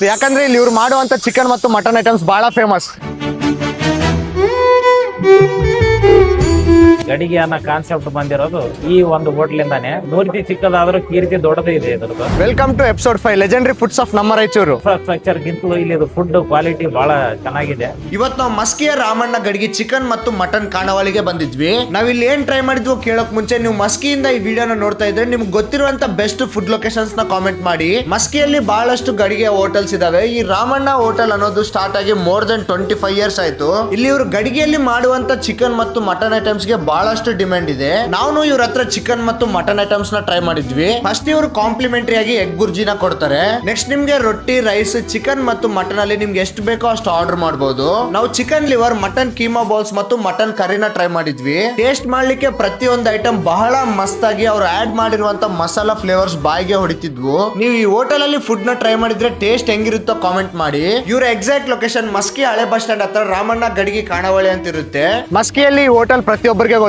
ಯಾಕಂದ್ರೆ ಇಲ್ಲಿ ಇವ್ರು ಮಾಡುವಂತ ಚಿಕನ್ ಮತ್ತು ಮಟನ್ ಐಟಮ್ಸ್ ಬಹಳ ಫೇಮಸ್. ಗಡಿಗೆ ಅನ್ನೋ ಕಾನ್ಸೆಪ್ಟ್ ಬಂದಿರೋದು ಈ ಒಂದು ಹೋಟ್ಲಿಂದಾನೆ. ಮೂರ್ತಿ ಚಿಕ್ಕದಾದ್ರೂ ಕೀರ್ತಿ ದೊಡ್ಡದು ಇದೆ ಇದ್ರದ್ದು. Welcome to episode 5 legendary foods of ನಮ್ಮ ರಾಯಚೂರು. ಇನ್ಫ್ರಾಸ್ಟ್ರಕ್ಚರ್ ಗಿಂತಲೂ ಇಲ್ಲಿ ಫುಡ್ ಕ್ವಾಲಿಟಿ ಬಹಳ ಚೆನ್ನಾಗಿದೆ. ಇವತ್ತು ನಾವು ಮಸ್ಕಿಯ ರಾಮಣ್ಣ ಗಡಿಗೆ ಚಿಕನ್ ಮತ್ತು ಮಟನ್ ಖಾನಾವಳಿಗೆ ಬಂದಿದ್ವಿ. ನಾವ್ ಇಲ್ಲಿ ಏನ್ ಟ್ರೈ ಮಾಡಿದ್ವು ಕೇಳೋಕ್ ಮುಂಚೆ ನೀವು ಮಸ್ಕಿಯಿಂದ ಈ ವಿಡಿಯೋನ ನೋಡ್ತಾ ಇದ್ರೆ ನಿಮ್ಗೆ ಗೊತ್ತಿರುವಂತ ಬೆಸ್ಟ್ ಫುಡ್ ಲೊಕೇಶನ್ಸ್ ನ ಕಾಮೆಂಟ್ ಮಾಡಿ. ಮಸ್ಕಿಯಲ್ಲಿ ಬಹಳಷ್ಟು ಗಡಿಗೆ ಹೋಟೆಲ್ಸ್ ಇದಾವೆ. ಈ ರಾಮಣ್ಣ ಹೋಟೆಲ್ ಅನ್ನೋದು ಸ್ಟಾರ್ಟ್ ಆಗಿ ಮೋರ್ ದೆನ್ 25 ಇಯರ್ಸ್ ಆಯ್ತು. ಇಲ್ಲಿ ಇವರು ಗಡಿಗೆಯಲ್ಲಿ ಮಾಡುವಂತ ಚಿಕನ್ ಮತ್ತು ಮಟನ್ ಐಟಮ್ಸ್ ಗೆ ಬಹಳಷ್ಟು ಡಿಮ್ಯಾಂಡ್ ಇದೆ. ನಾವು ಇವ್ರ ಹತ್ರ ಚಿಕನ್ ಮತ್ತು ಮಟನ್ ಐಟಮ್ಸ್ ನ ಟ್ರೈ ಮಾಡಿದ್ವಿ. ಫಸ್ಟ್ ಇವರು ಕಾಂಪ್ಲಿಮೆಂಟರಿ ಆಗಿ ಎಗ್ ಬುರ್ಜಿನ ಕೊಡ್ತಾರೆ. ನೆಕ್ಸ್ಟ್ ನಿಮ್ಗೆ ರೊಟ್ಟಿ, ರೈಸ್, ಚಿಕನ್ ಮತ್ತು ಮಟನ್ ಅಲ್ಲಿ ನಿಮ್ಗೆ ಎಷ್ಟು ಬೇಕೋ ಅಷ್ಟು ಆರ್ಡರ್ ಮಾಡಬಹುದು. ನಾವು chicken liver, mutton keema balls ಮತ್ತು ಮಟನ್ ಕರಿನ ಟ್ರೈ ಮಾಡಿದ್ವಿ. ಟೇಸ್ಟ್ ಮಾಡ್ಲಿಕ್ಕೆ ಪ್ರತಿಯೊಂದು ಐಟಮ್ ಬಹಳ ಮಸ್ತ್ ಆಗಿ ಅವ್ರು ಆಡ್ ಮಾಡಿರುವಂತ ಮಸಾಲಾ ಫ್ಲೇವರ್ಸ್ ಬಾಯಿಗೆ ಹೊಡಿತಿದ್ವು. ನೀವು ಈ ಹೋಟೆಲ್ ಅಲ್ಲಿ ಫುಡ್ ನ ಟ್ರೈ ಮಾಡಿದ್ರೆ ಟೇಸ್ಟ್ ಹೆಂಗಿರುತ್ತೋ ಕಾಮೆಂಟ್ ಮಾಡಿ. ಇವ್ರ ಎಕ್ಸಾಕ್ಟ್ ಲೊಕೇಶನ್ ಮಸ್ಕಿ ಹಳೆ ಬಸ್ ಸ್ಟ್ಯಾಂಡ್ ಹತ್ರ ರಾಮಣ್ಣ ಗಡಿಗೆ ಖಾನಾವಳಿ ಅಂತ ಇರುತ್ತೆ. ಮಸ್ಕಿಯಲ್ಲಿ ಹೋಟೆಲ್ ಪ್ರತಿಯೊಬ್ಬರಿಗೆ